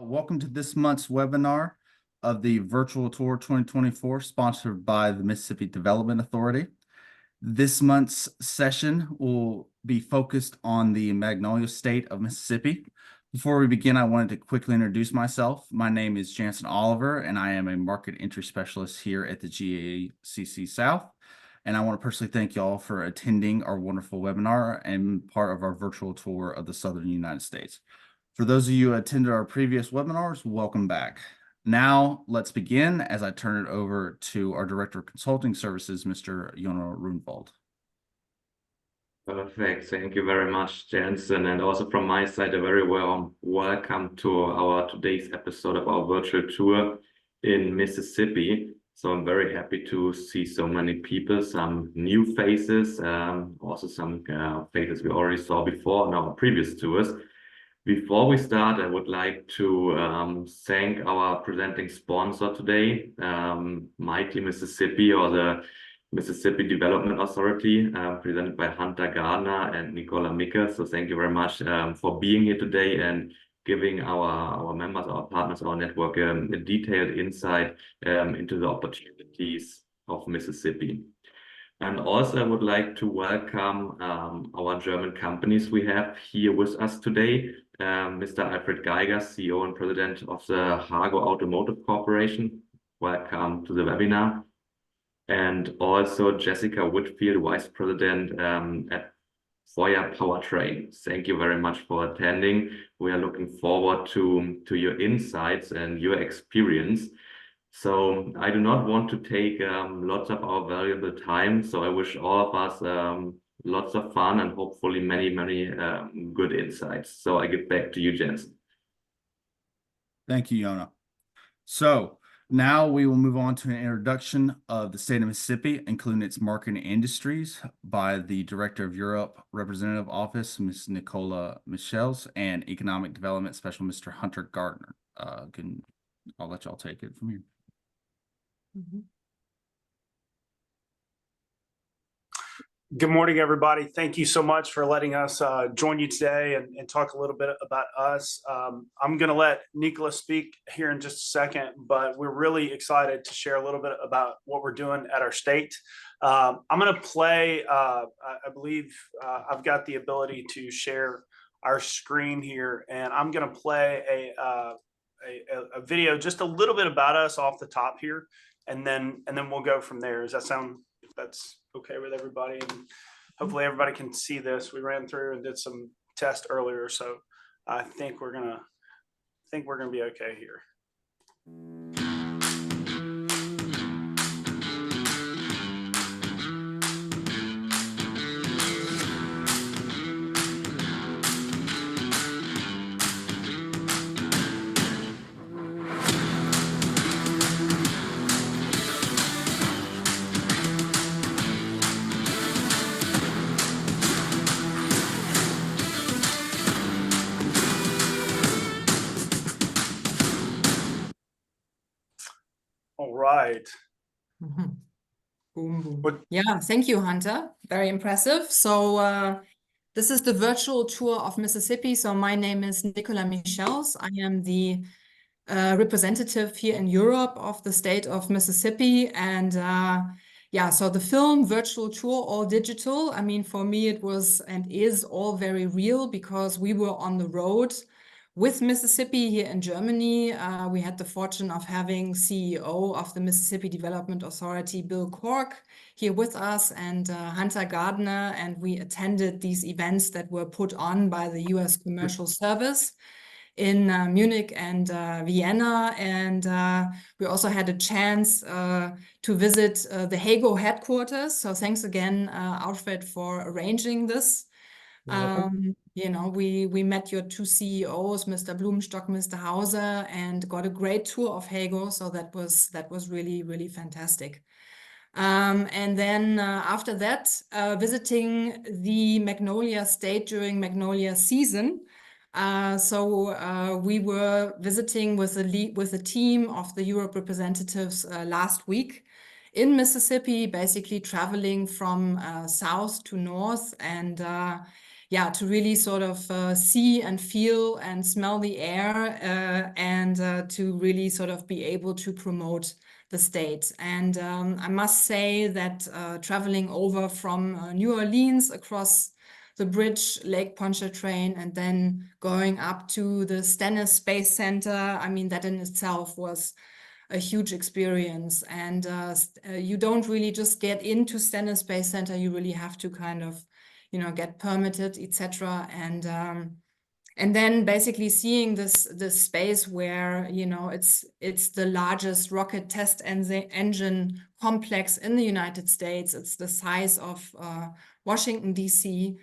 Welcome to this month's webinar of the Virtual Tour 2024, sponsored by the Mississippi Development Authority. This month's session will be focused on the Magnolia State of Mississippi. Before we begin, I wanted to quickly introduce myself. My name is Jansen Oliver, and I am a market entry specialist here at the GACC South. And I want to personally thank y'all for attending our wonderful webinar and part of our virtual tour of the Southern United States. For those of you who attended our previous webinars, welcome back. Now, let's begin as I turn it over to our Director of Consulting Services, Mr. Jonah Runwald. Perfect. Thank you very much, Jansen. And also from my side, a very warm welcome to our today's episode of our virtual tour in Mississippi. So I'm very happy to see so many people, some new faces, also some faces we already saw before in our previous tours. Before we start, I would like to thank our presenting sponsor today, Mighty Mississippi, or the Mississippi Development Authority, presented by Hunter Gardner and Nicola Micke. So thank you very much for being here today and giving our members, our partners, our network a detailed insight into the opportunities of Mississippi. And also, I would like to welcome our German companies we have here with us today. Mr. Alfred Geiger, CEO and President of the Hago Automotive Corporation. Welcome to the webinar. And also Jessica Whitfield, Vice President at Foyer Powertrain. Thank you very much for attending. We are looking forward to your insights and your experience. So I do not want to take lots of our valuable time. So I wish all of us lots of fun and hopefully many good insights. So I get back to you, Jensen. Thank you, Jonah. So now we will move on to an introduction of the state of Mississippi, including its market and industries, by the Director of Europe Representative Office, Ms. Nicola Michels, and Economic Development Special, Mr. Hunter Gardner. I'll let y'all take it from here. Good morning, everybody. Thank you so much for letting us join you today and talk a little bit about us. I'm going to let Nicola speak here in just a second, but we're really excited to share a little bit about what we're doing at our state. I'm going to play, I believe I've got the ability to share our screen here, and I'm going to play a video just a little bit about us off the top here, and then we'll go from there. Does that sound, if that's okay with everybody? And hopefully everybody can see this. We ran through and did some tests earlier, so I think we're gonna be okay here. All right. Boom, boom. Yeah, thank you, Hunter. Very impressive. So this is the virtual tour of Mississippi. So my name is Nicola Michels. I am the representative here in Europe of the state of Mississippi. And yeah, so the film Virtual Tour, all digital. I mean, for me, it was and is all very real because we were on the road with Mississippi here in Germany. We had the fortune of having CEO of the Mississippi Development Authority, Bill Cork, here with us, and Hunter Gardner, and we attended these events that were put on by the U.S. Commercial Service in Munich and Vienna. And we also had a chance to visit the Hago headquarters. So thanks again, Alfred, for arranging this. You know, we met your two CEOs, Mr. Blumenstock, Mr. Hauser, and got a great tour of Hago. So that was really fantastic. And then after that, visiting the Magnolia State during Magnolia season. So we were visiting with a team of the Europe representatives last week in Mississippi, basically traveling from south to north. And yeah, to really sort of see and feel and smell the air, and to really sort of be able to promote the state. And I must say that traveling over from New Orleans across the bridge, Lake Pontchartrain, and then going up to the Stennis Space Center, I mean, that in itself was a huge experience. And you don't really just get into Stennis Space Center, you really have to kind of, you know, get permitted, etc. And then basically seeing this space where, you know, it's the largest rocket test engine complex in the United States. It's the size of Washington, D.C.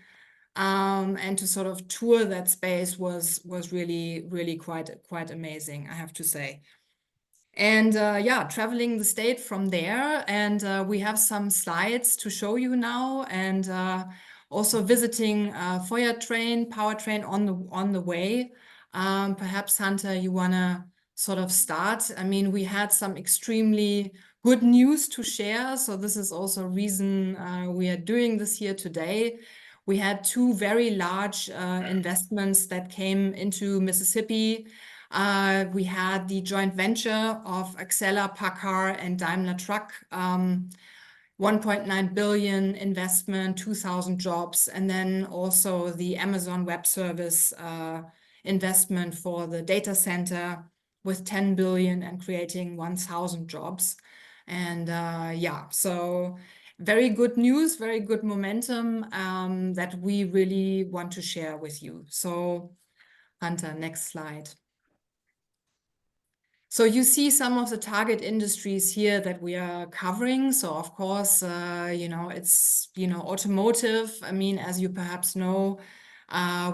And to sort of tour that space was really quite amazing, I have to say. And yeah, traveling the state from there, and we have some slides to show you now, and also visiting powertrain on the way. Perhaps Hunter, you wanna sort of start? I mean, we had some extremely good news to share, so this is also a reason we are doing this here today. We had two very large investments that came into Mississippi. We had the joint venture of Acela, PACCAR, and Daimler Truck, 1.9 billion investment, 2,000 jobs, and then also the Amazon Web Service investment for the data center with 10 billion and creating 1,000 jobs. And yeah, so very good news, very good momentum that we really want to share with you. So Hunter, next slide. So you see some of the target industries here that we are covering. So of course, you know, it's, you know, automotive. I mean, as you perhaps know,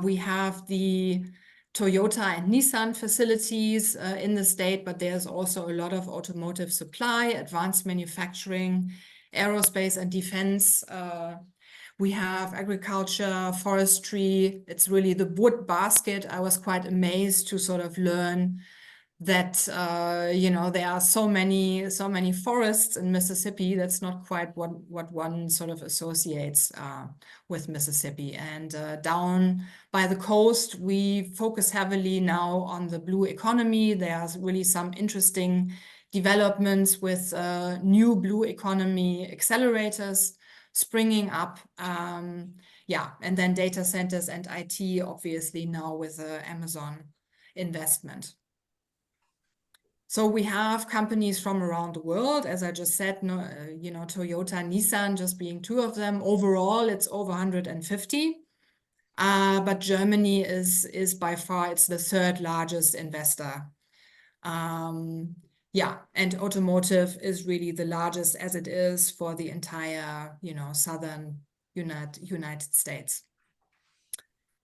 we have the Toyota and Nissan facilities in the state, but there's also a lot of automotive supply, advanced manufacturing, aerospace and defense. We have agriculture, forestry. It's really the wood basket. I was quite amazed to sort of learn that you know, there are so many forests in Mississippi. That's not quite what one sort of associates with Mississippi. And down by the coast, we focus heavily now on the blue economy. There's really some interesting developments with new blue economy accelerators springing up. Yeah, and then data centers and IT, obviously now with the Amazon investment. So we have companies from around the world, as I just said, you know, Toyota, Nissan, just being two of them. Overall, it's over 150. But Germany is by far, it's the third largest investor. Yeah, and automotive is really the largest as it is for the entire, you know, southern United States.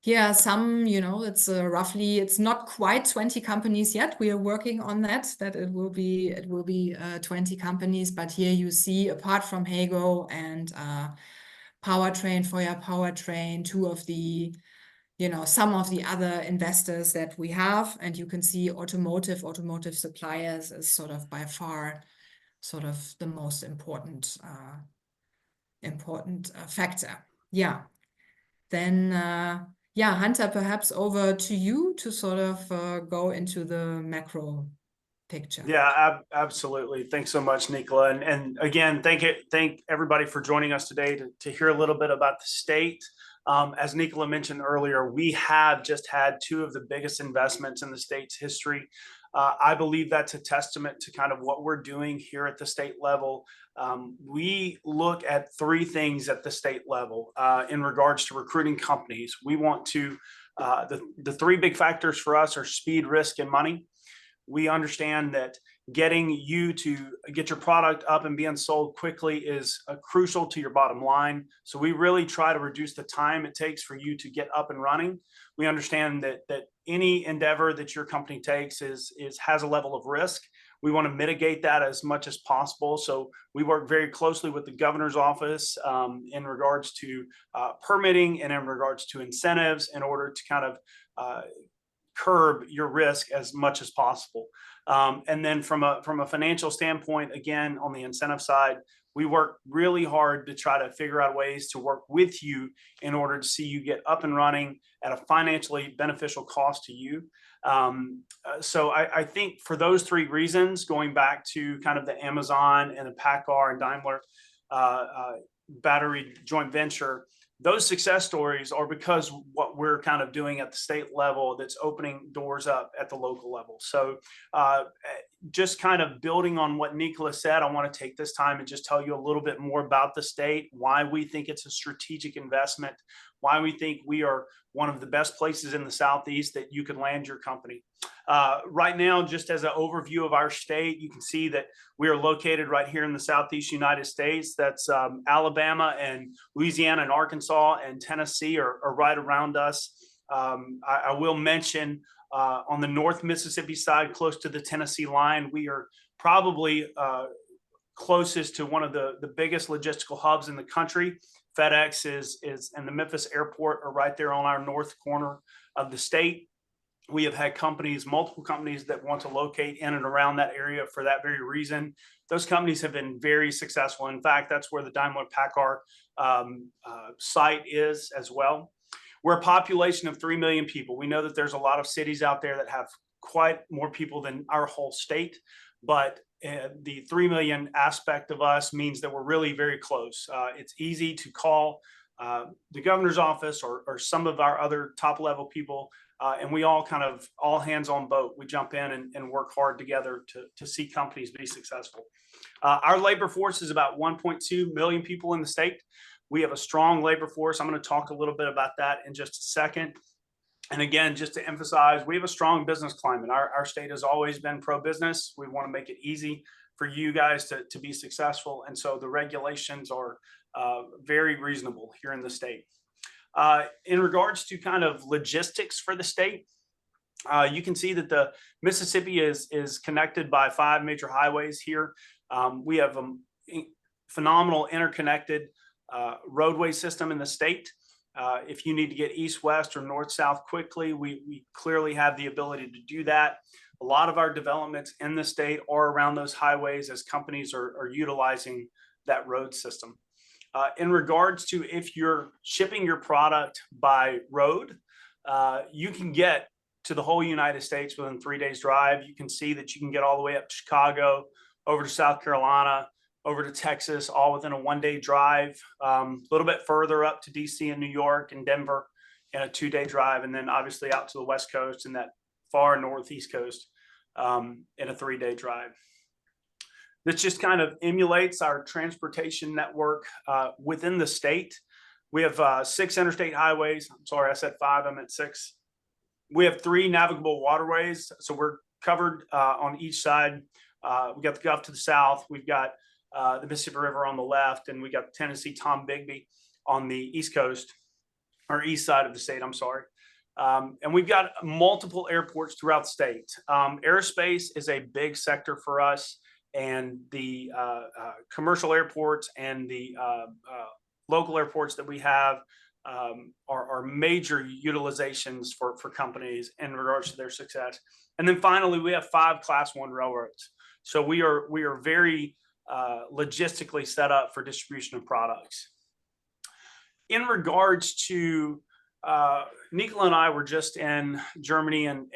Yeah, some, you know, it's roughly, it's not quite 20 companies yet. We are working on that it will be 20 companies. But here you see, apart from Hago and Powertrain, Feuer Powertrain, two of the, you know, some of the other investors that we have. And you can see automotive suppliers is sort of by far sort of the most important factor. Yeah. Then yeah, Hunter, perhaps over to you to sort of go into the macro picture. Yeah, absolutely. Thanks so much, Nicola. And again, thank everybody for joining us today to hear a little bit about the state. As Nicola mentioned earlier, we have just had two of the biggest investments in the state's history. I believe that's a testament to kind of what we're doing here at the state level. We look at three things at the state level in regards to recruiting companies. We want to, the three big factors for us are speed, risk, and money. We understand that getting you to get your product up and being sold quickly is crucial to your bottom line. So we really try to reduce the time it takes for you to get up and running. We understand that any endeavor that your company takes has a level of risk. We want to mitigate that as much as possible. So we work very closely with the governor's office in regards to permitting and in regards to incentives in order to kind of curb your risk as much as possible. And then from a financial standpoint, again, on the incentive side, We work really hard to try to figure out ways to work with you in order to see you get up and running at a financially beneficial cost to you. So I think for those three reasons, going back to kind of the Amazon and the PACCAR and Daimler battery joint venture, those success stories are because what we're kind of doing at the state level that's opening doors up at the local level. So just kind of building on what Nicholas said, I want to take this time and just tell you a little bit more about the state, why we think it's a strategic investment, why we think we are one of the best places in the Southeast that you could land your company. Right now, just as an overview of our state, you can see that we are located right here in the Southeast United States. That's Alabama and Louisiana and Arkansas and Tennessee are right around us. I will mention on the North Mississippi side, close to the Tennessee line, we are probably closest to one of the biggest logistical hubs in the country. FedEx is and the Memphis airport are right there on our north corner of the state. We have had multiple companies that want to locate in and around that area for that very reason. Those companies have been very successful. In fact, that's where the Daimler PACCAR site is as well. We're a population of 3 million people. We know that there's a lot of cities out there that have quite more people than our whole state, but the 3 million aspect of us means that we're really very close. It's easy to call the governor's office or some of our other top level people, and we all kind of all hands on boat. We jump in and work hard together to see companies be successful. Our labor force is about 1.2 million people in the state. We have a strong labor force. I'm going to talk a little bit about that in just a second. And again, just to emphasize, we have a strong business climate. Our state has always been pro-business. We want to make it easy for you guys to be successful. And so the regulations are very reasonable here in the state. In regards to kind of logistics for the state, you can see that the Mississippi is connected by 5 major highways here. We have a phenomenal interconnected roadway system in the state. If you need to get east, west, or north, south quickly, we clearly have the ability to do that. A lot of our developments in the state are around those highways as companies are utilizing that road system. In regards to if you're shipping your product by road, you can get to the whole United States within 3 days drive. You can see that you can get all the way up to Chicago, over to South Carolina, over to Texas, all within a 1-day drive, a little bit further up to DC and New York and Denver in a 2-day drive, and then obviously out to the West Coast and that far northeast coast in a 3-day drive. This just kind of emulates our transportation network within the state. We have 6 interstate highways. I'm sorry, I said 5, I meant 6. We have 3 navigable waterways, so we're covered on each side. We got the Gulf to the south. We've got the Mississippi River on the left, and we got Tennessee Tom-Bigby on the east coast, or east side of the state, I'm sorry. And we've got multiple airports throughout the state. Aerospace is a big sector for us, and the commercial airports and the local airports that we have are major utilizations for companies in regards to their success. And then finally, we have 5 Class 1 railroads. So we are very logistically set up for distribution of products. In regards to Nicola and I were just in Germany and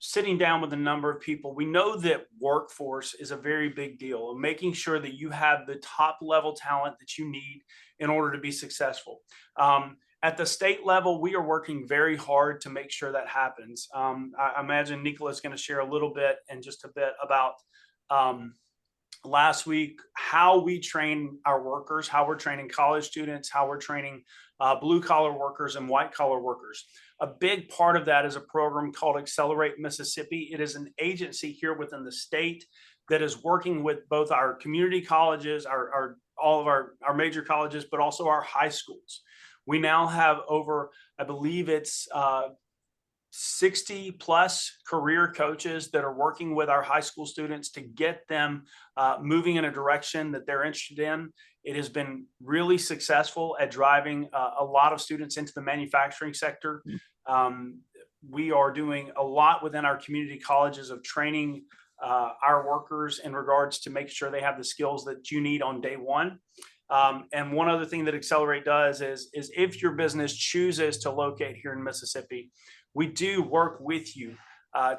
sitting down with a number of people. We know that workforce is a very big deal, and making sure that you have the top level talent that you need in order to be successful. At the state level, we are working very hard to make sure that happens. I imagine Nicola is going to share a little bit in just a bit about last week, how we train our workers, how we're training college students, how we're training blue collar workers and white collar workers. A big part of that is a program called Accelerate Mississippi. It is an agency here within the state that is working with both our community colleges, all of our major colleges, but also our high schools. We now have over, I believe it's 60 plus career coaches that are working with our high school students to get them moving in a direction that they're interested in. It has been really successful at driving a lot of students into the manufacturing sector. We are doing a lot within our community colleges of training our workers in regards to making sure they have the skills that you need on day one. And one other thing that Accelerate does is if your business chooses to locate here in Mississippi, we do work with you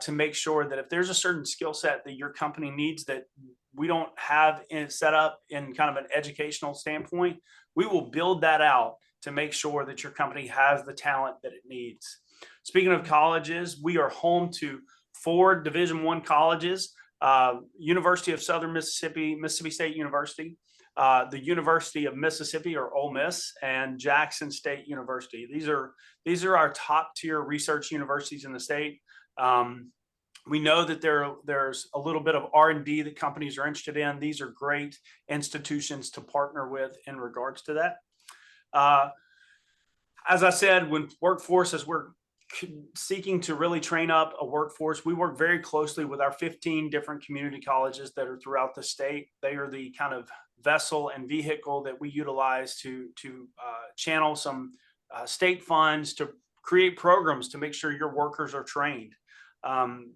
to make sure that if there's a certain skill set that your company needs that we don't have set up in kind of an educational standpoint, we will build that out to make sure that your company has the talent that it needs. Speaking of colleges, we are home to 4 Division I colleges, University of Southern Mississippi, Mississippi State University, the University of Mississippi or Ole Miss, and Jackson State University. These are our top tier research universities in the state. We know that there's a little bit of R&D that companies are interested in. These are great institutions to partner with in regards to that. As I said, when workforce, as we're seeking to really train up a workforce, we work very closely with our 15 different community colleges that are throughout the state. They are the kind of vessel and vehicle that we utilize to channel some state funds to create programs to make sure your workers are trained.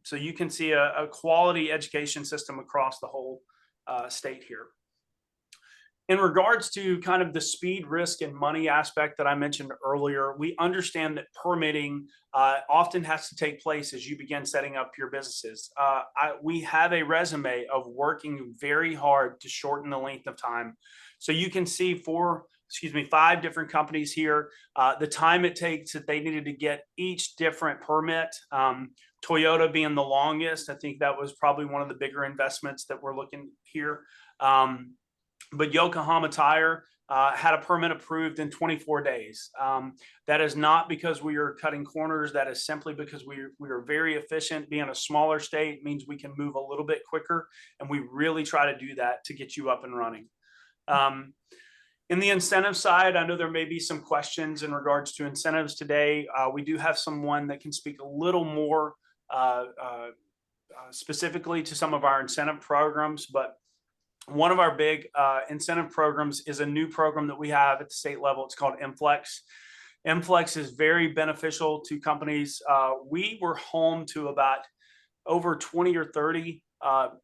So you can see a quality education system across the whole state here. In regards to kind of the speed, risk, and money aspect that I mentioned earlier, we understand that permitting often has to take place as you begin setting up your businesses. We have a resume of working very hard to shorten the length of time. So you can see 5 different companies here, the time it takes that they needed to get each different permit. Toyota being the longest. I think that was probably one of the bigger investments that we're looking here. But Yokohama Tire had a permit approved in 24 days. That is not because we are cutting corners. That is simply because we are very efficient. Being a smaller state means we can move a little bit quicker, and we really try to do that to get you up and running. In the incentive side, I know there may be some questions in regards to incentives today. We do have someone that can speak a little more specifically to some of our incentive programs, but one of our big incentive programs is a new program that we have at the state level. It's called MFlex. MFlex is very beneficial to companies. We were home to about over 20 or 30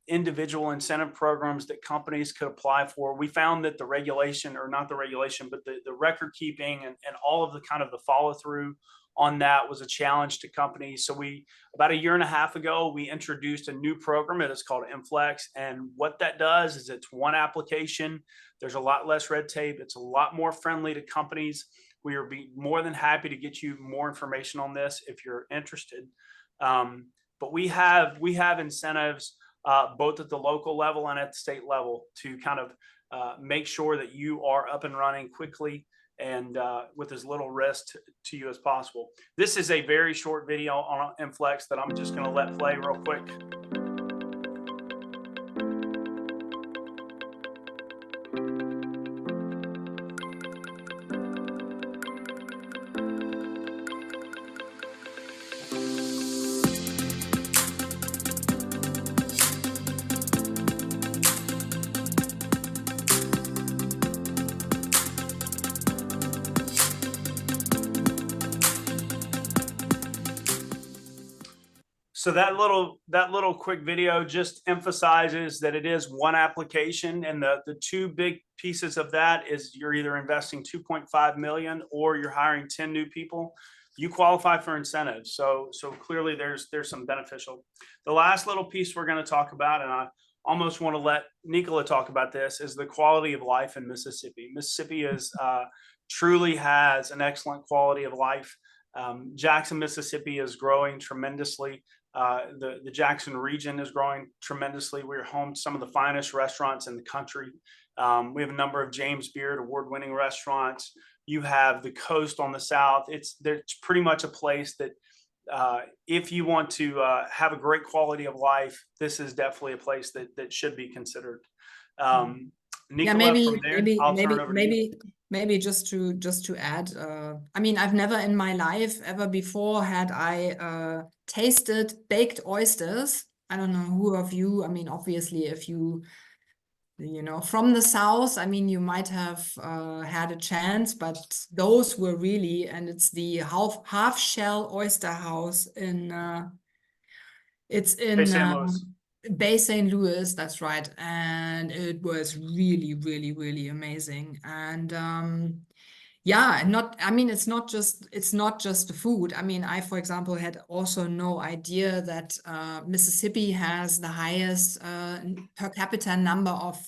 individual incentive programs that companies could apply for. We found that the regulation, or not the regulation, but the record keeping and all of the kind of the follow through on that was a challenge to companies. So about 1.5 years ago, we introduced a new program. It is called MFlex. And what that does is it's one application. There's a lot less red tape. It's a lot more friendly to companies. We are more than happy to get you more information on this if you're interested. But we have incentives both at the local level and at the state level to kind of make sure that you are up and running quickly and with as little risk to you as possible. This is a very short video on MFlex that I'm just going to let play real quick. So that little quick video just emphasizes that it is one application, and the 2 big pieces of that is you're either investing $2.5 million or you're hiring 10 new people. You qualify for incentives. So clearly there's some beneficial. The last little piece we're going to talk about, and I almost want to let Nicola talk about this, is the quality of life in Mississippi. Mississippi truly has an excellent quality of life. Jackson, Mississippi is growing tremendously. The Jackson region is growing tremendously. We're home to some of the finest restaurants in the country. We have a number of James Beard award-winning restaurants. You have the coast on the south. It's pretty much a place that if you want to have a great quality of life, this is definitely a place that should be considered. Nicola, maybe just to add, I mean, I've never in my life ever before had I tasted baked oysters. I don't know who of you, I mean, obviously if you from the South, I mean, you might have had a chance, but those were really, and it's the half shell oyster house in, it's in, San Luis. Bay St. Louis, that's right. And it was really, really, really amazing. And yeah, I mean, it's not just the food. I mean, I, for example, had also no idea that Mississippi has the highest per capita number of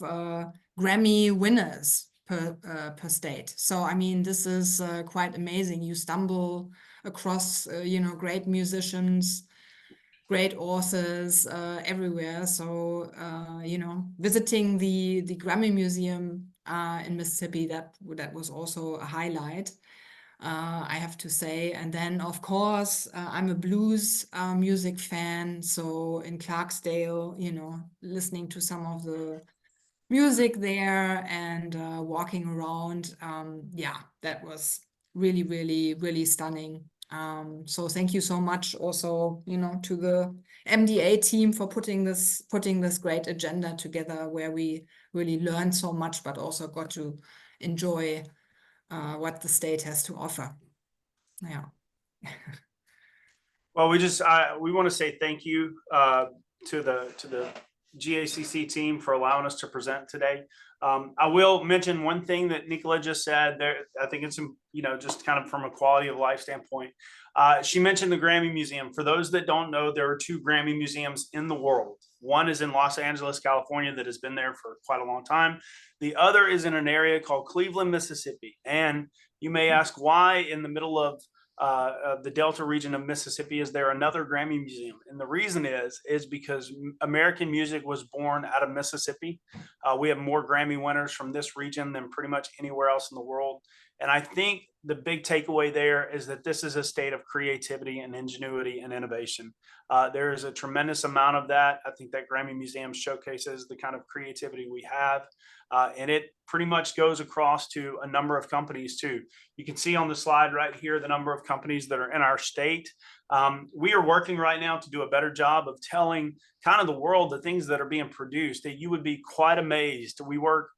Grammy winners per state. So, I mean, this is quite amazing. You stumble across, great musicians, great authors everywhere. So, visiting the Grammy Museum in Mississippi, that was also a highlight, I have to say. And then, of course, I'm a blues music fan. So in Clarksdale, listening to some of the music there and walking around, yeah, that was really, really, really stunning. So thank you so much also, to the MDA team for putting this great agenda together, where we really learned so much, but also got to enjoy what the state has to offer. Yeah. Well, we want to say thank you to the GACC team for allowing us to present today. I will mention one thing that Nicola just said there. I think it's, just kind of from a quality of life standpoint. She mentioned the Grammy Museum. For those that don't know, there are 2 Grammy museums in the world. One is in Los Angeles, California, that has been there for quite a long time. The other is in an area called Cleveland, Mississippi. And you may ask, why in the middle of the Delta region of Mississippi is there another Grammy Museum? And the reason is because American music was born out of Mississippi. We have more Grammy winners from this region than pretty much anywhere else in the world. And I think the big takeaway there is that this is a state of creativity and ingenuity and innovation. There is a tremendous amount of that. I think that Grammy Museum showcases the kind of creativity we have. And it pretty much goes across to a number of companies too. You can see on the slide right here the number of companies that are in our state. We are working right now to do a better job of telling kind of the world the things that are being produced, that you would be quite amazed. We work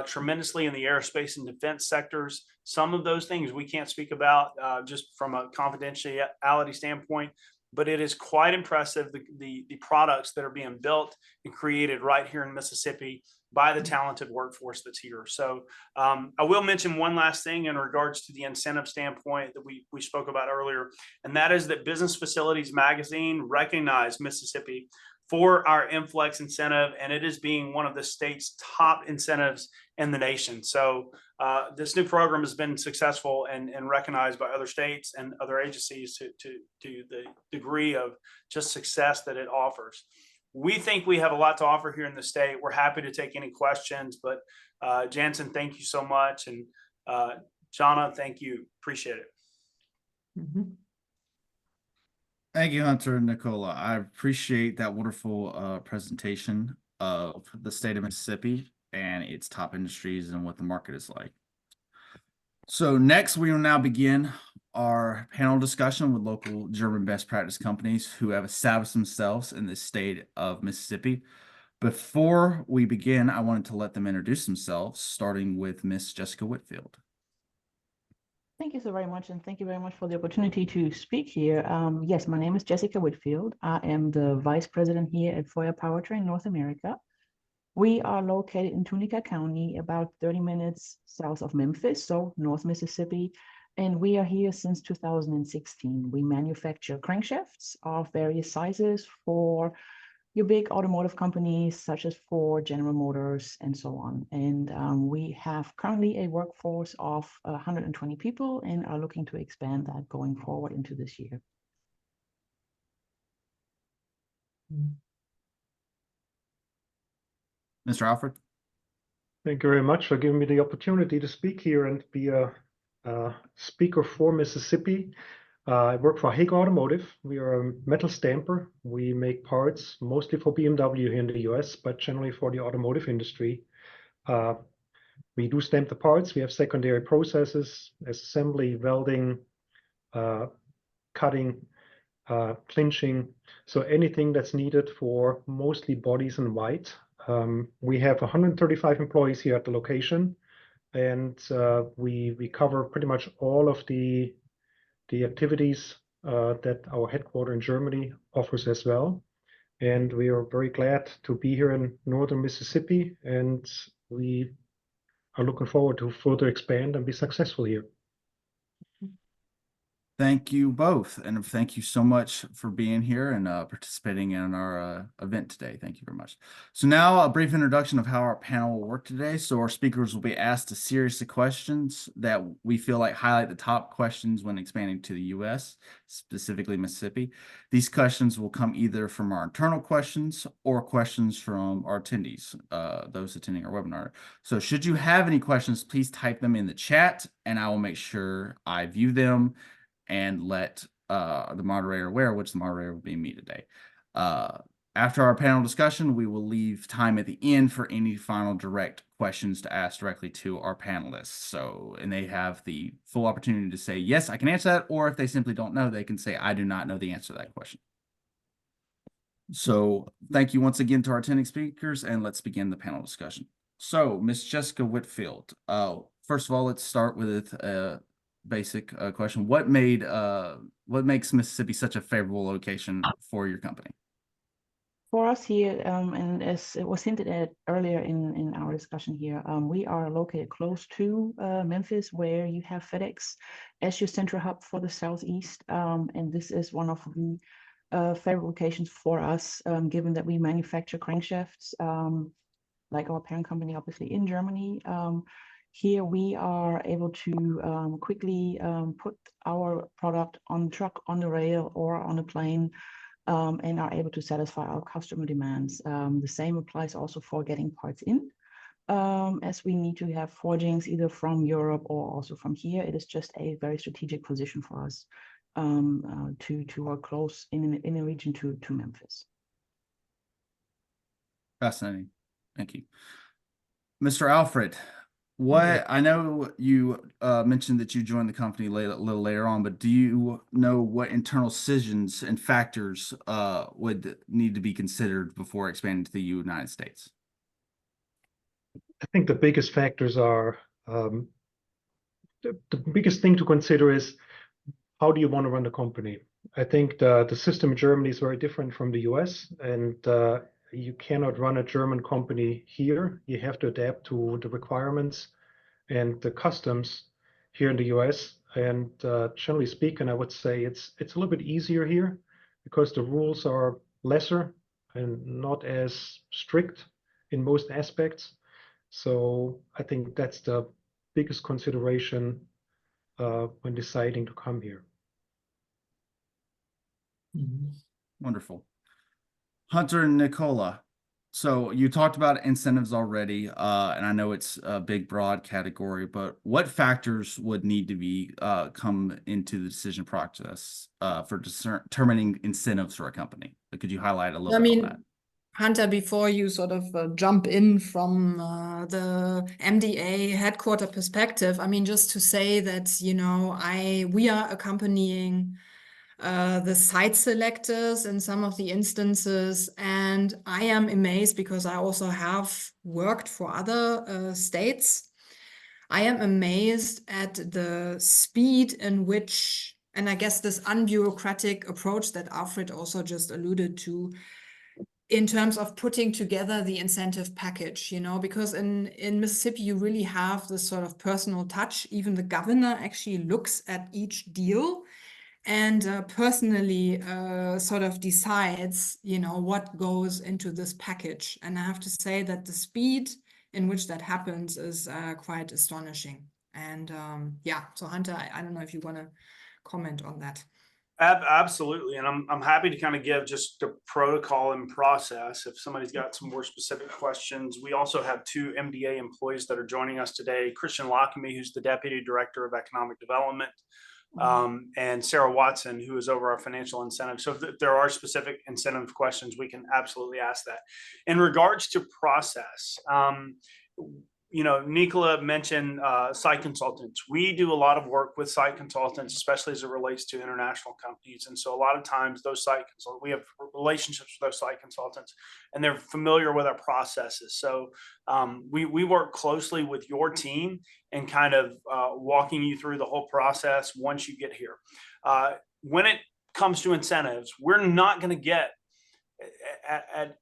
tremendously in the aerospace and defense sectors. Some of those things we can't speak about just from a confidentiality standpoint, but it is quite impressive, the products that are being built and created right here in Mississippi by the talented workforce that's here. So I will mention one last thing in regards to the incentive standpoint that we spoke about earlier, and that is that Business Facilities Magazine recognized Mississippi for our Inflex incentive, and it is being one of the state's top incentives in the nation. So this new program has been successful and recognized by other states and other agencies to the degree of just success that it offers. We think we have a lot to offer here in the state. We're happy to take any questions, but Jansen, thank you so much. And Jana, thank you. Appreciate it. Mm-hmm. Thank you, Hunter and Nicola. I appreciate that wonderful presentation of the state of Mississippi and its top industries and what the market is like. So next, we will now begin our panel discussion with local German best practice companies who have established themselves in the state of Mississippi. Before we begin, I wanted to let them introduce themselves, starting with Miss Jessica Whitfield. Thank you so very much, and thank you very much for the opportunity to speak here. Yes, my name is Jessica Whitfield. I am the Vice President here at Foyer Powertrain North America. We are located in Tunica County, about 30 minutes south of Memphis, so North Mississippi, and we are here since 2016. We manufacture crankshafts of various sizes for your big automotive companies such as Ford, General Motors, and so on. And we have currently a workforce of 120 people and are looking to expand that going forward into this year. Mr. Alfred. Thank you very much for giving me the opportunity to speak here and be a speaker for Mississippi. I work for Hager Automotive. We are a metal stamper. We make parts mostly for BMW here in the US, but generally for the automotive industry. We do stamp the parts. We have secondary processes, assembly, welding, cutting, clinching. So anything that's needed for mostly bodies in white. We have 135 employees here at the location, and we cover pretty much all of the activities that our headquarters in Germany offers as well. And we are very glad to be here in northern Mississippi, and we are looking forward to further expand and be successful here. Thank you both, and thank you so much for being here and participating in our event today. Thank you very much. So now a brief introduction of how our panel will work today. So our speakers will be asked a series of questions that we feel like highlight the top questions when expanding to the U.S., specifically Mississippi. These questions will come either from our internal questions or questions from our attendees, those attending our webinar. So should you have any questions, please type them in the chat and I will make sure I view them and let the moderator aware, which the moderator will be me today. After our panel discussion, we will leave time at the end for any final direct questions to ask directly to our panelists. So, and they have the full opportunity to say, yes, I can answer that, or if they simply don't know, they can say, I do not know the answer to that question. So thank you once again to our attending speakers, and let's begin the panel discussion. So, Ms. Jessica Whitfield, first of all, let's start with basic question. What makes Mississippi such a favorable location for your company? For us here, and as it was hinted at earlier in our discussion here, we are located close to Memphis, where you have FedEx as your central hub for the Southeast. And this is one of the favorable locations for us, given that we manufacture crankshafts, like our parent company, obviously in Germany. Here we are able to quickly put our product on the truck, on the rail, or on a plane, and are able to satisfy our customer demands. The same applies also for getting parts in, as we need to have forgings either from Europe or also from here. It is just a very strategic position for us to work close in a region to Memphis. Fascinating. Thank you. Mr. Alfred, I know you mentioned that you joined the company a little later on, but do you know what internal decisions and factors would need to be considered before expanding to the United States? I think the biggest factors are, the biggest thing to consider is, how do you want to run the company? I think the system in Germany is very different from the US, and you cannot run a German company here. You have to adapt to the requirements and the customs here in the US. And generally speaking, I would say it's a little bit easier here because the rules are lesser and not as strict in most aspects. So I think that's the biggest consideration when deciding to come here. Wonderful. Hunter and Nicola, so you talked about incentives already, and I know it's a big, broad category, but what factors would need to be come into the decision process for determining incentives for a company? Could you highlight a little bit on that? Hunter, before you sort of jump in from the MDA headquarter perspective, I mean, just to say that, you know, we are accompanying the site selectors in some of the instances, and I am amazed because I also have worked for other states. I am amazed at the speed in which, and I guess this unbureaucratic approach that Alfred also just alluded to, in terms of putting together the incentive package, you know, because in Mississippi, you really have this sort of personal touch. Even the governor actually looks at each deal and personally sort of decides, you know, what goes into this package. And I have to say that the speed in which that happens is quite astonishing. And yeah, so Hunter, I don't know if you want to comment on that. Absolutely. And I'm happy to kind of give just the protocol and process if somebody's got some more specific questions. We also have two MDA employees that are joining us today, Christian Lockamy, who's the Deputy Director of Economic Development, and Sarah Watson, who is over our financial incentives. So if there are specific incentive questions, we can absolutely ask that. In regards to process, you know, Nicola mentioned site consultants. We do a lot of work with site consultants, especially as it relates to international companies. And so a lot of times those site consultants, we have relationships with those site consultants and they're familiar with our processes. So we work closely with your team and kind of walking you through the whole process once you get here. When it comes to incentives, we're not going to get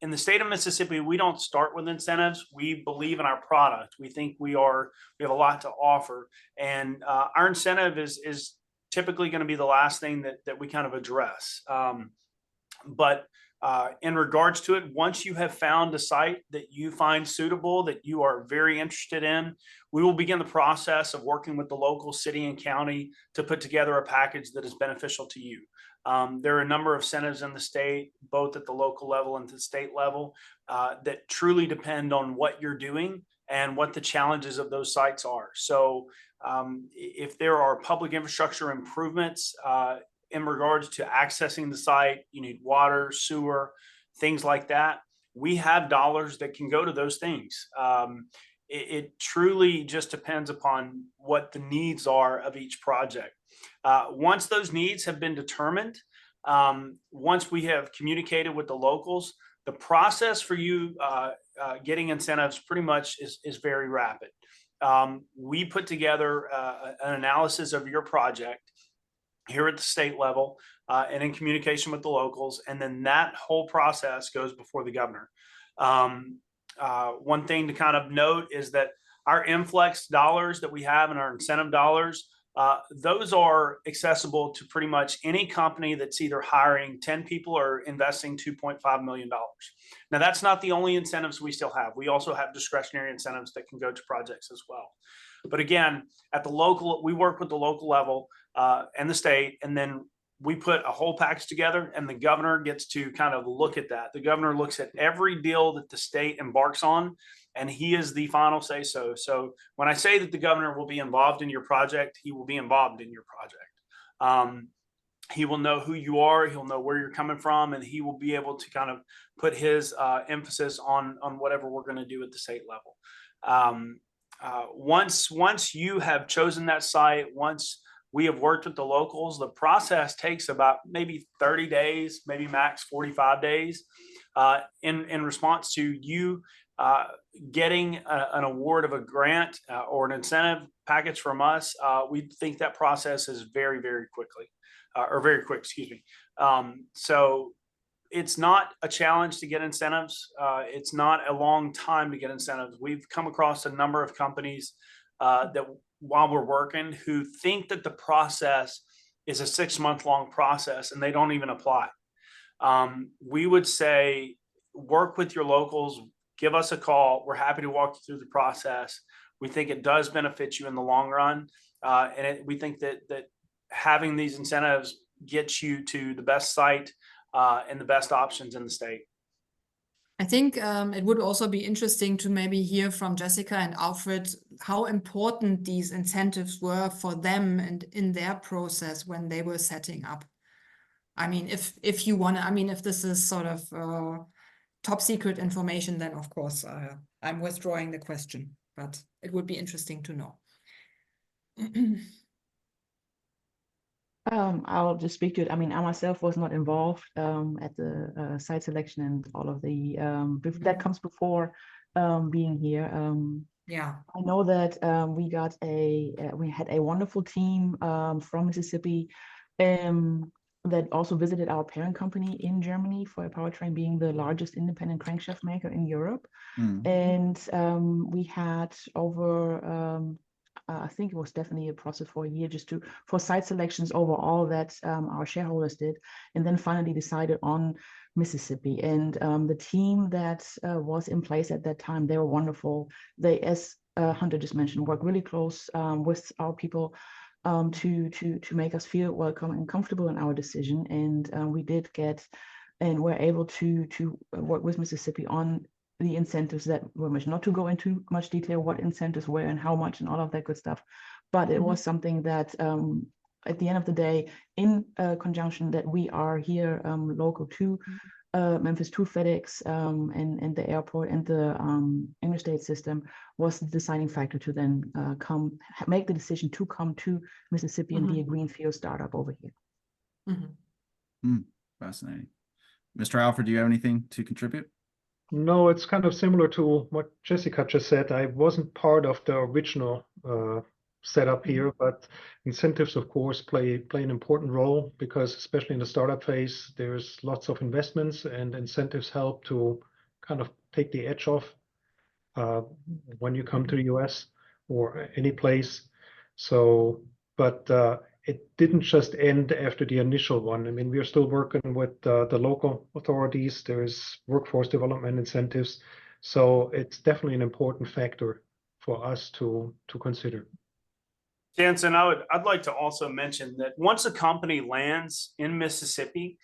in the state of Mississippi, we don't start with incentives. We believe in our product. We think we have a lot to offer, and our incentive is typically going to be the last thing that we kind of address. But in regards to it, once you have found a site that you find suitable, that you are very interested in, we will begin the process of working with the local city and county to put together a package that is beneficial to you. There are a number of incentives in the state, both at the local level and the state level, that truly depend on what you're doing and what the challenges of those sites are. So if there are public infrastructure improvements in regards to accessing the site, you need water, sewer, things like that, we have dollars that can go to those things. It truly just depends upon what the needs are of each project. Once those needs have been determined, once we have communicated with the locals, the process for you getting incentives pretty much is very rapid. We put together an analysis of your project here at the state level and in communication with the locals, and then that whole process goes before the governor. One thing to kind of note is that our influx dollars that we have and our incentive dollars, those are accessible to pretty much any company that's either hiring 10 people or investing $2.5 million. Now, that's not the only incentives we still have. We also have discretionary incentives that can go to projects as well. But again, at the local, we work with the local level and the state, and then we put a whole package together, and the governor gets to kind of look at that. The governor looks at every deal that the state embarks on, and he is the final say so. So when I say that the governor will be involved in your project, he will be involved in your project. He will know who you are, he'll know where you're coming from, and he will be able to kind of put his emphasis on whatever we're going to do at the state level. Once you have chosen that site, once we have worked with the locals, the process takes about maybe 30 days, maybe max 45 days. In response to you getting an award of a grant or an incentive package from us, we think that process is very, very quickly, or very quick, excuse me. So it's not a challenge to get incentives. It's not a long time to get incentives. We've come across a number of companies that while we're working who think that the process is a 6-month-long process and they don't even apply. We would say, work with your locals, give us a call. We're happy to walk you through the process. We think it does benefit you in the long run. We think that having these incentives gets you to the best site and the best options in the state. I think it would also be interesting to maybe hear from Jessica and Alfred how important these incentives were for them and in their process when they were setting up. I mean, if you want to, I mean, if this is sort of top secret information, then of course I'm withdrawing the question, but it would be interesting to know. I'll just speak to it. I mean, I myself was not involved at the site selection and all of the that comes before being here. Yeah, I know that we had a wonderful team from Mississippi that also visited our parent company in Germany, for a powertrain being the largest independent crankshaft maker in Europe. And we had over I think it was definitely a process for a year just for site selections overall that our shareholders did, and then finally decided on Mississippi. And the team that was in place at that time, they were wonderful. They, as Hunter just mentioned, worked really close with our people to make us feel welcome and comfortable in our decision. And we did get, and we're able to work with Mississippi on the incentives that were mentioned. Not to go into much detail what incentives were and how much and all of that good stuff, but it was something that at the end of the day, in conjunction that we are here local to Memphis, to FedEx and the airport and the interstate system, was the deciding factor to then make the decision to come to Mississippi and be a greenfield startup over here. Fascinating. Mr. Alfred, do you have anything to contribute? No, it's kind of similar to what Jessica just said. I wasn't part of the original set up here, but incentives, of course, play an important role because especially in the startup phase, there's lots of investments and incentives help to kind of take the edge off when you come to the US or any place. So, but it didn't just end after the initial one. I mean, we are still working with the local authorities. There's workforce development incentives. So it's definitely an important factor for us to consider. Jansen, I'd like to also mention that once a company lands in Mississippi,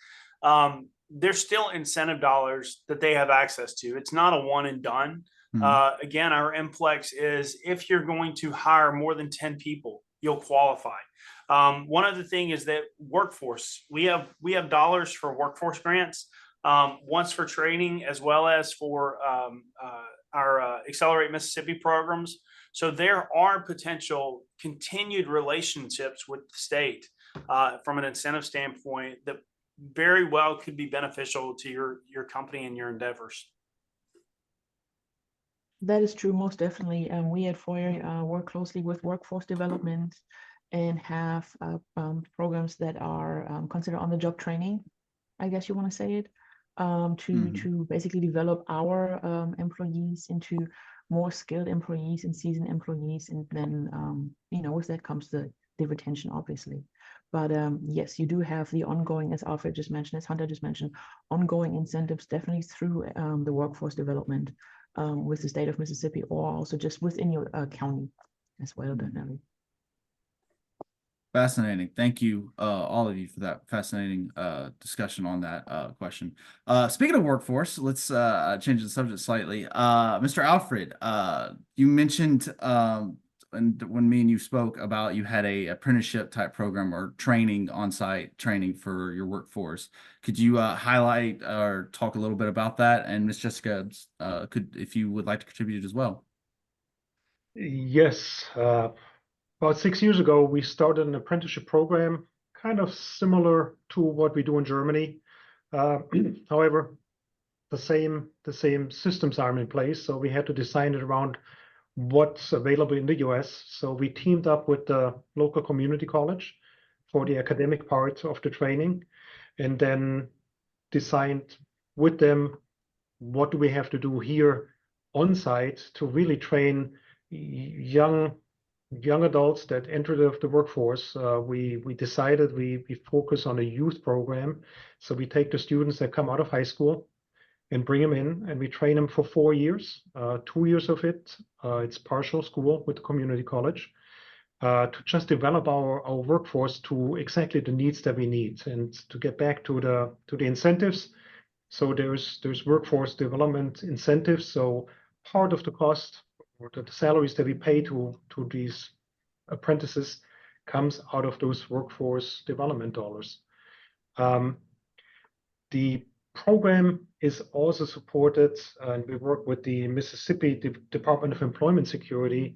there's still incentive dollars that they have access to. It's not a one and done. Again, our MPLEX is if you're going to hire more than 10 people, you'll qualify. One other thing is that workforce, we have dollars for workforce grants, once for training as well as for our Accelerate Mississippi programs. So there are potential continued relationships with the state from an incentive standpoint that very well could be beneficial to your company and your endeavors. That is true, most definitely. We at FOIA work closely with workforce development and have programs that are considered on-the-job training, I guess you want to say it, to basically develop our employees into more skilled employees and seasoned employees. And then, with that comes the retention, obviously. But yes, you do have the ongoing, as Alfred just mentioned, as Hunter just mentioned, ongoing incentives definitely through the workforce development with the state of Mississippi, or also just within your county as well, definitely. Fascinating. Thank you, all of you, for that fascinating discussion on that question. Speaking of workforce, let's change the subject slightly. Mr. Alfred, you mentioned and when me and you spoke about you had a apprenticeship type program or training, on-site training for your workforce. Could you highlight or talk a little bit about that? And Ms. Jessica, if you would like to contribute as well. Yes. About 6 years ago, we started an apprenticeship program, kind of similar to what we do in Germany. However, the same systems are in place, so we had to design it around what's available in the US. So we teamed up with the local community college for the academic part of the training, and then designed with them what do we have to do here on site to really train young adults that enter the workforce. We decided we focus on a youth program. So we take the students that come out of high school and bring them in, and we train them for 4 years. 2 years of it's partial school with the community college, to just develop our workforce to exactly the needs that we need. And to get back to the incentives, so there's workforce development incentives. So part of the cost or the salaries that we pay to these apprentices comes out of those workforce development dollars. The program is also supported, and we work with the Mississippi Department of Employment Security.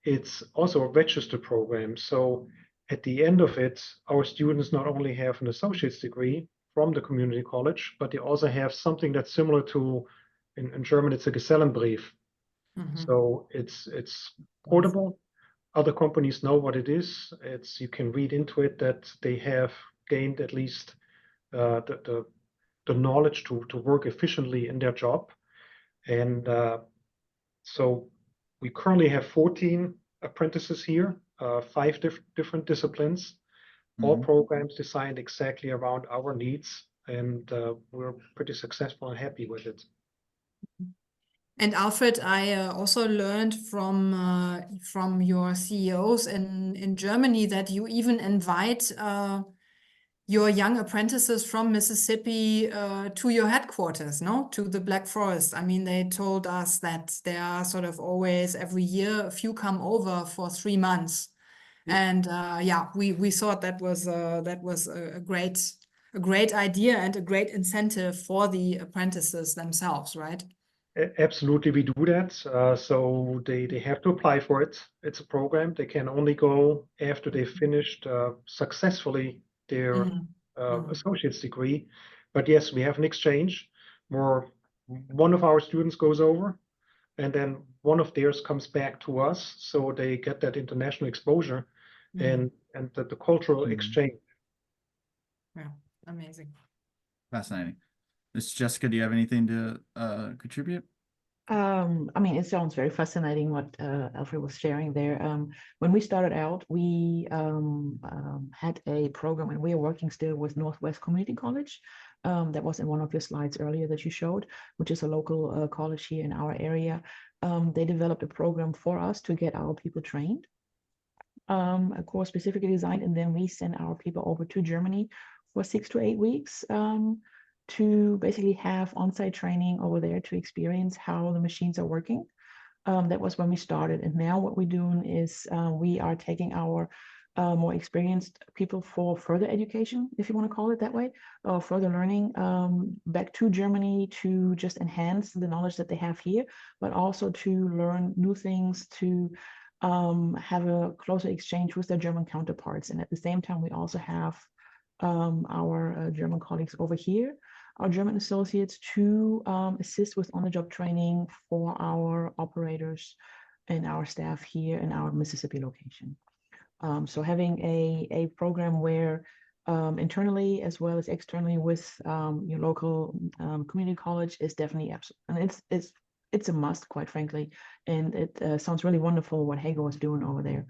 It's also a registered program. So at the end of it, our students not only have an associate's degree from the community college, but they also have something that's similar to, in German, it's a Gesellenbrief. So it's portable. Other companies know what it is. You can read into it that they have gained at least the knowledge to work efficiently in their job. And so we currently have 14 apprentices here, 5 different disciplines, all programs designed exactly around our needs. And we're pretty successful and happy with it. And Alfred, I also learned from your CEOs in Germany that you even invite your young apprentices from Mississippi to your headquarters, no? To the Black Forest. I mean, they told us that there are sort of always every year a few come over for 3 months. And we thought that was a great idea and a great incentive for the apprentices themselves, right? Absolutely, we do that. So they have to apply for it. It's a program. They can only go after they finished successfully their associate's degree. But yes, we have an exchange where one of our students goes over and then one of theirs comes back to us, so they get that international exposure and the cultural exchange. Yeah, amazing. Fascinating. Miss Jessica, do you have anything to contribute? I mean, it sounds very fascinating what Alfred was sharing there. When we started out, we had a program, and we are working still with Northwest Community College. That was in one of your slides earlier that you showed, which is a local college here in our area. They developed a program for us to get our people trained, a course specifically designed, and then we send our people over to Germany for 6 to 8 weeks. To basically have on-site training over there to experience how the machines are working. That was when we started. And now what we're doing is we are taking our more experienced people for further education, if you want to call it that way, or further learning back to Germany to just enhance the knowledge that they have here, but also to learn new things, to have a closer exchange with their German counterparts. And at the same time, we also have our German colleagues over here, our German associates, to assist with on-the-job training for our operators and our staff here in our Mississippi location. So having a program where internally as well as externally with your local community college is definitely absolutely, and it's a must, quite frankly. And it sounds really wonderful what Hago is doing over there.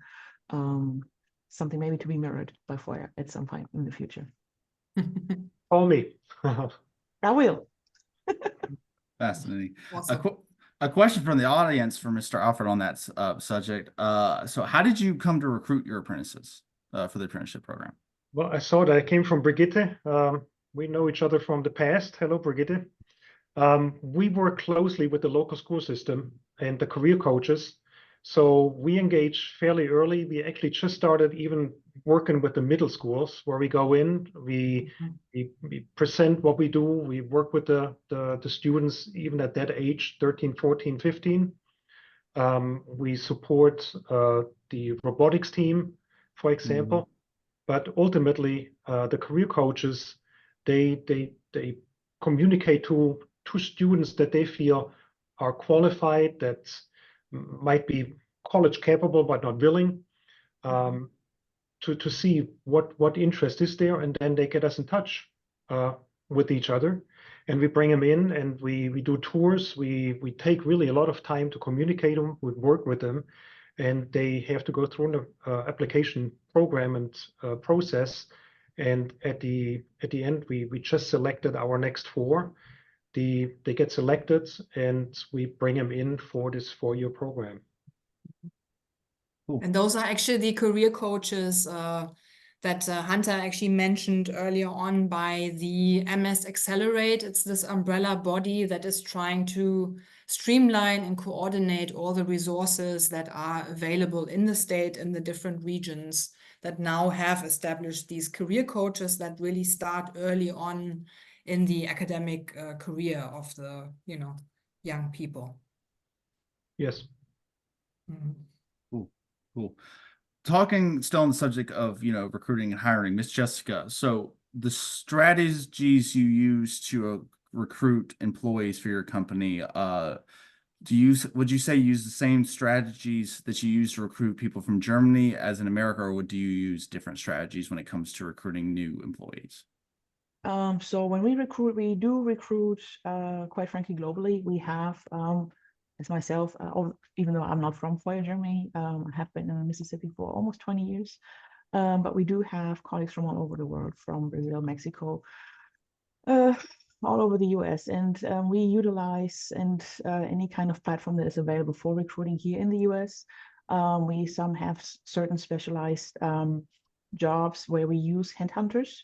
Something maybe to be mirrored by FOIA at some point in the future. Call me. I will. Fascinating. Awesome. A question from the audience for Mr. Alfred on that subject. So how did you come to recruit your apprentices for the apprenticeship program? Well, I saw that I came from Brigitte. We know each other from the past. Hello, Brigitte. We work closely with the local school system and the career coaches. So we engage fairly early. We actually just started even working with the middle schools, where we go in, we present what we do. We work with the students even at that age, 13, 14, 15. We support the robotics team, for example. But ultimately, the career coaches, they communicate to students that they feel are qualified, that might be college capable but not willing, to see what interest is there, and then they get us in touch with each other, and we bring them in, and we do tours. We take really a lot of time to communicate them, we work with them, and they have to go through an application program and process. And at the end, we just selected our next 4. They get selected, and we bring them in for this 4-year program. Cool. And those are actually the career coaches that Hunter actually mentioned earlier on by the MS Accelerate. It's this umbrella body that is trying to streamline and coordinate all the resources that are available in the state, in the different regions, that now have established these career coaches that really start early on in the academic career of the, young people. Yes. Cool. Talking still on the subject of, recruiting and hiring, Miss Jessica, so the strategies you use to recruit employees for your company, would you say you use the same strategies that you use to recruit people from Germany as in America, or do you use different strategies when it comes to recruiting new employees? So when we recruit, we do recruit, quite frankly, globally. We have, as myself, even though I'm not from FOIA Germany, I have been in Mississippi for almost 20 years. But we do have colleagues from all over the world, from Brazil, Mexico, all over the US. And we utilize any kind of platform that is available for recruiting here in the US. We have certain specialized jobs where we use headhunters.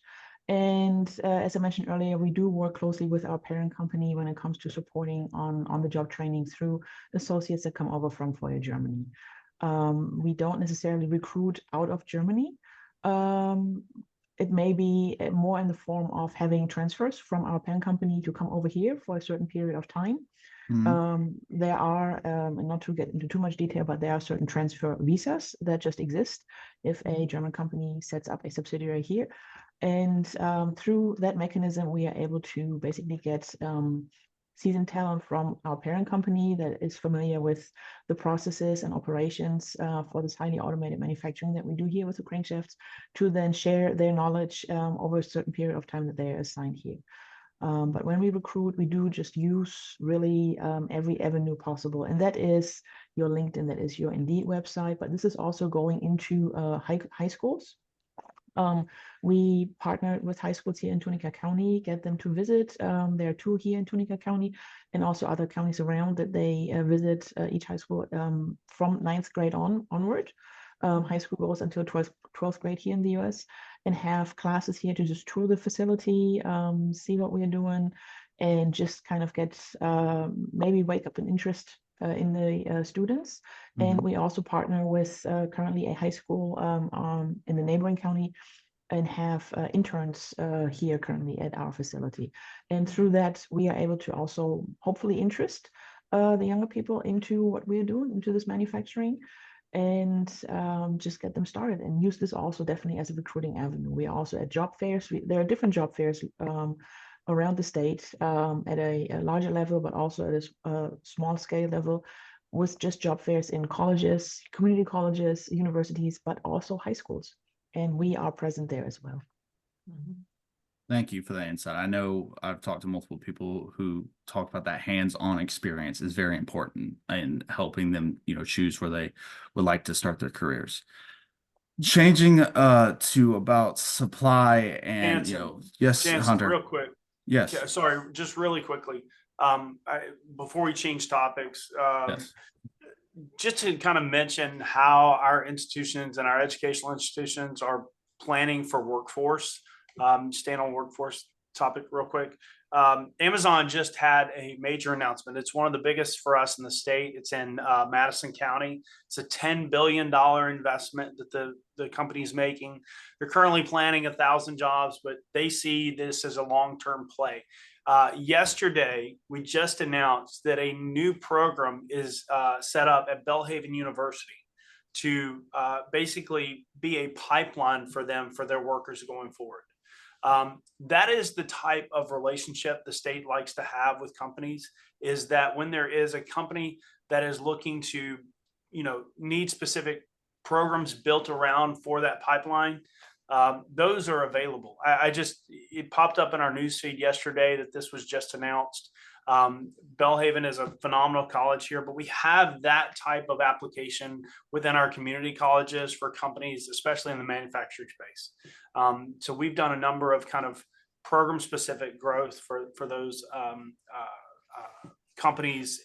And as I mentioned earlier, we do work closely with our parent company when it comes to supporting on the job training through associates that come over from FOIA Germany. We don't necessarily recruit out of Germany. It may be more in the form of having transfers from our parent company to come over here for a certain period of time. There are, and not to get into too much detail, but there are certain transfer visas that just exist if a German company sets up a subsidiary here. And through that mechanism, we are able to basically get seasoned talent from our parent company that is familiar with the processes and operations for this highly automated manufacturing that we do here with the crankshafts, to then share their knowledge over a certain period of time that they are assigned here. But when we recruit, we do just use really every avenue possible. And that is your LinkedIn, that is your Indeed website, but this is also going into high schools. We partnered with high schools here in Tunica County, get them to visit. There are 2 here in Tunica County and also other counties around that they visit each high school from 9th grade onward. High school goes until 12th grade here in the US, and have classes here to just tour the facility, see what we are doing, and just kind of get maybe wake up an interest in the students. And we also partner with currently a high school in the neighboring county, and have interns here currently at our facility. And through that, we are able to also hopefully interest the younger people into what we are doing, into this manufacturing, and just get them started, and use this also definitely as a recruiting avenue. We are also at job fairs. There are different job fairs around the state at a larger level, but also at a small scale level, with just job fairs in colleges, community colleges, universities, but also high schools. And we are present there as well. Thank you for that insight. I know I've talked to multiple people who talk about that hands-on experience is very important in helping them, choose where they would like to start their careers. Changing to about supply and, yes, Jansen, Hunter. real quick. Yes. Yeah, sorry, just really quickly. Before we change topics, Yes. just to kind of mention how our institutions and our educational institutions are planning for workforce, staying on workforce topic real quick. Amazon just had a major announcement. It's one of the biggest for us in the state. It's in Madison County. It's a $10 billion investment that the company is making. They're currently planning 1,000 jobs, but they see this as a long-term play. Yesterday, we just announced that a new program is set up at Belhaven University to basically be a pipeline for them, for their workers going forward. That is the type of relationship the state likes to have with companies, is that when there is a company that is looking to, need specific programs built around for that pipeline, those are available. It popped up in our newsfeed yesterday that this was just announced. Belhaven is a phenomenal college here, but we have that type of application within our community colleges for companies, especially in the manufacturing space. So we've done a number of kind of program specific growth for those companies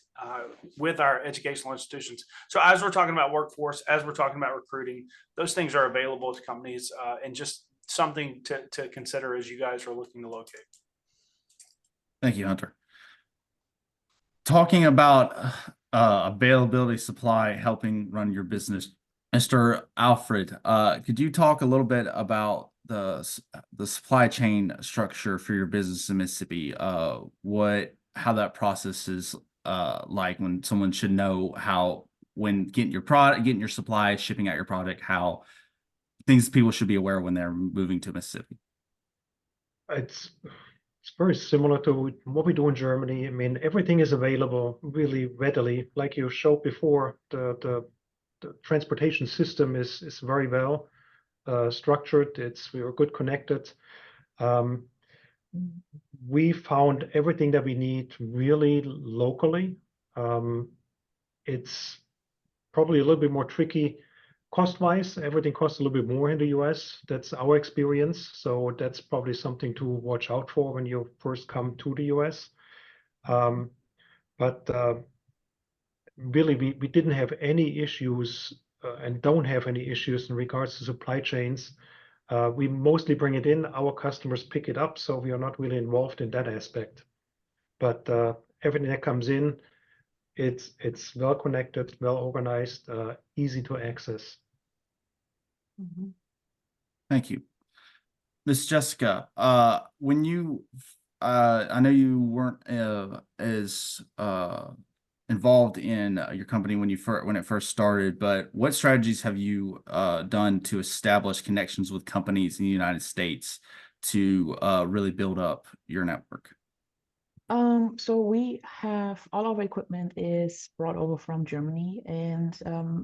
with our educational institutions. So as we're talking about workforce, as we're talking about recruiting, those things are available to companies, and just something to consider as you guys are looking to locate. Thank you, Hunter. Talking about availability, supply, helping run your business, Mr. Alfred, could you talk a little bit about the supply chain structure for your business in Mississippi? How that process is like, when someone should know how, when getting your product, getting your supply, shipping out your product, how things people should be aware when they're moving to Mississippi. It's very similar to what we do in Germany. I mean, everything is available really readily. Like you showed before, the transportation system is very well structured. We are good connected. We found everything that we need really locally. It's probably a little bit more tricky cost-wise. Everything costs a little bit more in the US. That's our experience. So that's probably something to watch out for when you first come to the US. But really, we didn't have any issues and don't have any issues in regards to supply chains. We mostly bring it in, our customers pick it up, so we are not really involved in that aspect. But everything that comes in, it's well connected, well organized, easy to access. Thank you. Ms. Jessica, when you, I know you weren't as involved in your company when it first started, but what strategies have you done to establish connections with companies in the United States to really build up your network? So we have all of our equipment is brought over from Germany, and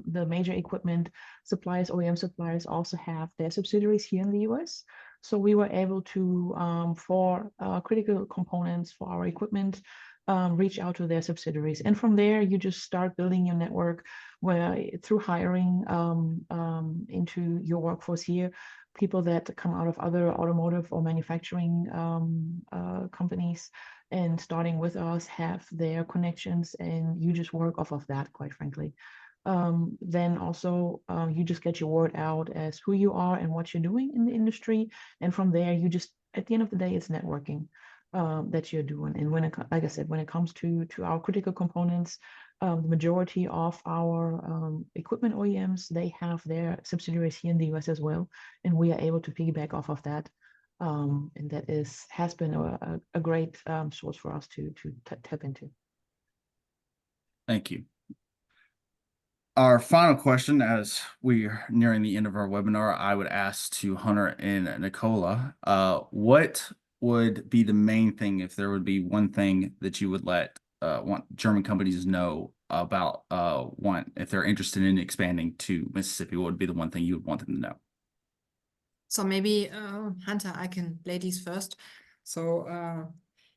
the major equipment suppliers, OEM suppliers, also have their subsidiaries here in the US. So we were able to, for critical components for our equipment, reach out to their subsidiaries. And from there, you just start building your network where through hiring into your workforce here, people that come out of other automotive or manufacturing companies and starting with us have their connections, and you just work off of that, quite frankly. Then also you just get your word out as who you are and what you're doing in the industry. And from there, you just, at the end of the day, it's networking that you're doing. And when it, like I said, when it comes to our critical components, the majority of our equipment OEMs, they have their subsidiaries here in the US as well. And we are able to piggyback off of that. And that has been a great source for us to tap into. Thank you. Our final question, as we are nearing the end of our webinar, I would ask to Hunter and Nicola, what would be the main thing, if there would be one thing that you would want German companies know about if they're interested in expanding to Mississippi? What would be the one thing you would want them to know? So maybe Hunter, I can ladies first. So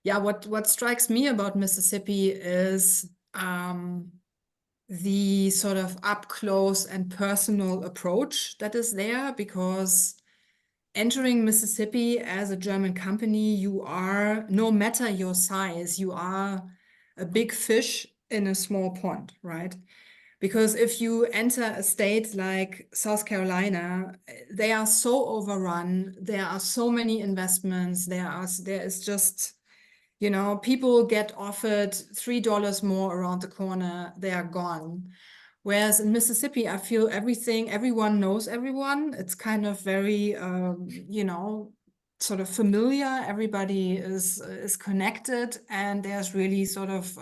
yeah, what strikes me about Mississippi is the sort of up close and personal approach that is there, because entering Mississippi as a German company, you are, no matter your size, you are a big fish in a small pond, right? Because if you enter a state like South Carolina, they are so overrun. There are so many investments. There is just, you know, people get offered $3 more around the corner. They are gone. Whereas in Mississippi, I feel everyone knows everyone. It's kind of very, you know, sort of familiar. Everybody is connected, and there's really sort of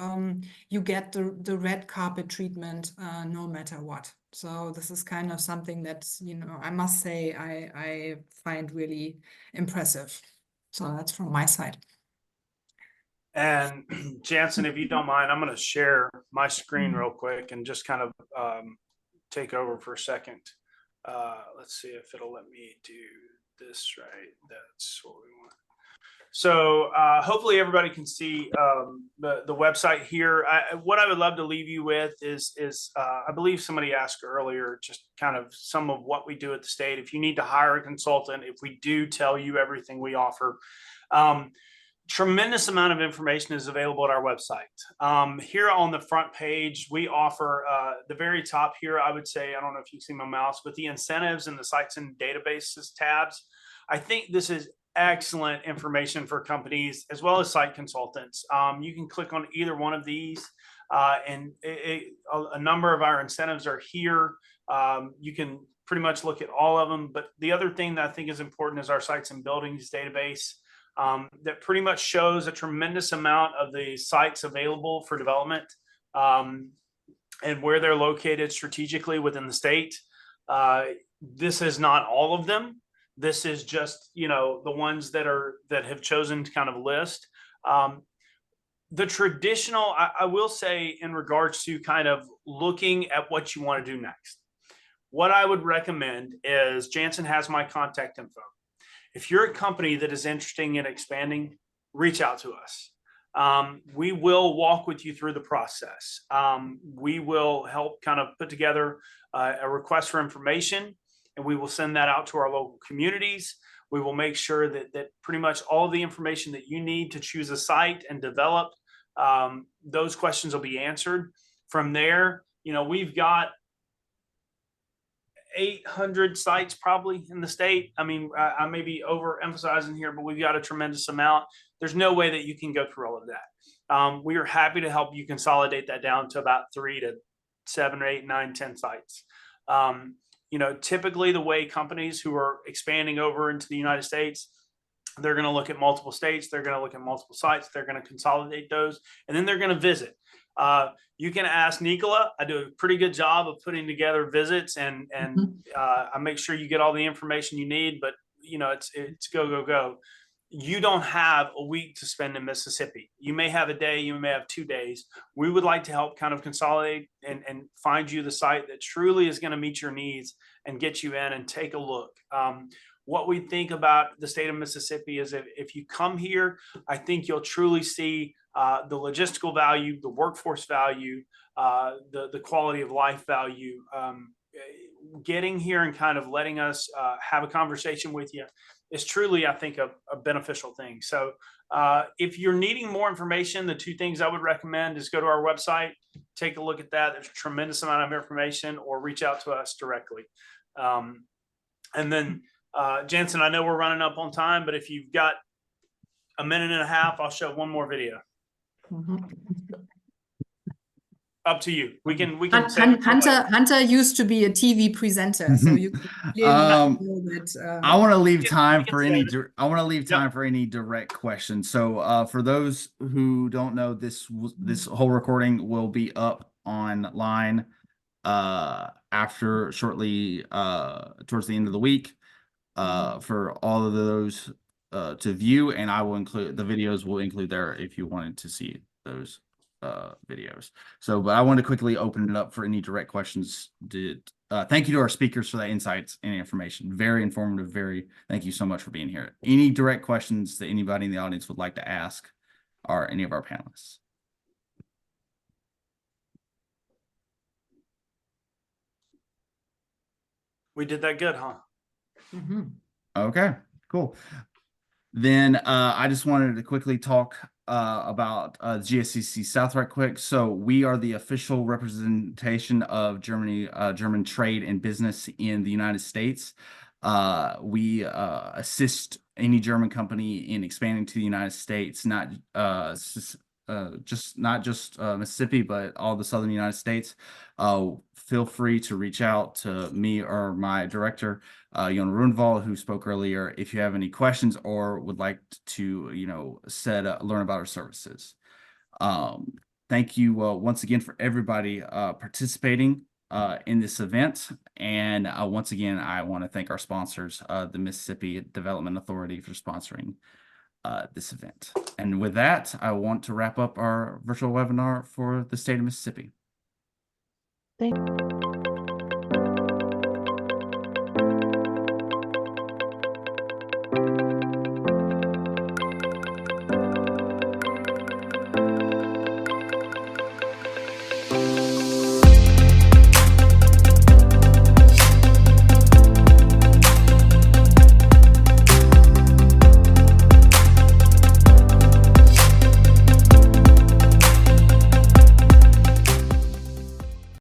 you get the red carpet treatment no matter what. So this is kind of something that, you know, I must say I find really impressive. So that's from my side. And Jansen, if you don't mind, I'm going to share my screen real quick and just kind of take over for a second. Let's see if it'll let me do this right. That's what we want. So hopefully everybody can see the website here. What I would love to leave you with is I believe somebody asked earlier, just kind of some of what we do at the state. If you need to hire a consultant, if we do tell you everything we offer, tremendous amount of information is available at our website. Here on the front page, we offer the very top here, I would say, I don't know if you see my mouse, but the incentives and the sites and databases tabs. I think this is excellent information for companies as well as site consultants. You can click on either one of these and a number of our incentives are here. You can pretty much look at all of them. But the other thing that I think is important is our sites and buildings database. That pretty much shows a tremendous amount of the sites available for development and where they're located strategically within the state. This is not all of them. This is just, you know, the ones that have chosen to kind of list. The traditional, I will say, in regards to kind of looking at what you want to do next, what I would recommend is Jansen has my contact info. If you're a company that is interested in expanding, reach out to us. We will walk with you through the process. We will help kind of put together a request for information, and we will send that out to our local communities. We will make sure that pretty much all of the information that you need to choose a site and develop, those questions will be answered. From there, you know, we've got 800 sites probably in the state. I mean, I may be overemphasizing here, but we've got a tremendous amount. There's no way that you can go through all of that. We are happy to help you consolidate that down to about 3 to 7 or 8, 9, 10 sites. You know, typically the way companies who are expanding over into the United States, they're going to look at multiple states, they're going to look at multiple sites, they're going to consolidate those, and then they're going to visit. You can ask Nicola. I do a pretty good job of putting together visits, and I make sure you get all the information you need. But you know, it's go. you don't have a week to spend in Mississippi. You may have a day, you may have 2 days. We would like to help kind of consolidate and find you the site that truly is going to meet your needs and get you in and take a look. What we think about the state of Mississippi is if you come here, I think you'll truly see the logistical value, the workforce value, the quality of life value. Getting here and kind of letting us have a conversation with you is truly, I think, a beneficial thing. So if you're needing more information, the 2 things I would recommend is go to our website, take a look at that. There's a tremendous amount of information, or reach out to us directly. And then, Jensen, I know we're running up on time, but if you've got a minute and a half, I'll show one more video. Up to you. We can. Hunter used to be a TV presenter, so you can clearly know that. I want to leave time for any. For any direct questions. So, for those who don't know, this whole recording will be up online shortly towards the end of the week for all of those to view, and I will include the videos. Will include there if you wanted to see those videos. So, but I want to quickly open it up for any direct questions. Thank you to our speakers for that insights and information. Very informative. Thank you so much for being here. Any direct questions that anybody in the audience would like to ask or any of our panelists? We did that good, huh? Okay, cool. Then I just wanted to quickly talk about GSCC South right quick. So we are the official representation of German trade and business in the United States. We assist any German company in expanding to the United States, not just Mississippi, but all the southern United States. Feel free to reach out to me or my director, Jon Runval, who spoke earlier, if you have any questions or would like to, learn about our services. Thank you once again for everybody participating in this event. And once again, I want to thank our sponsors, the Mississippi Development Authority, for sponsoring this event. And with that, I want to wrap up our virtual webinar for the state of Mississippi. Thank you.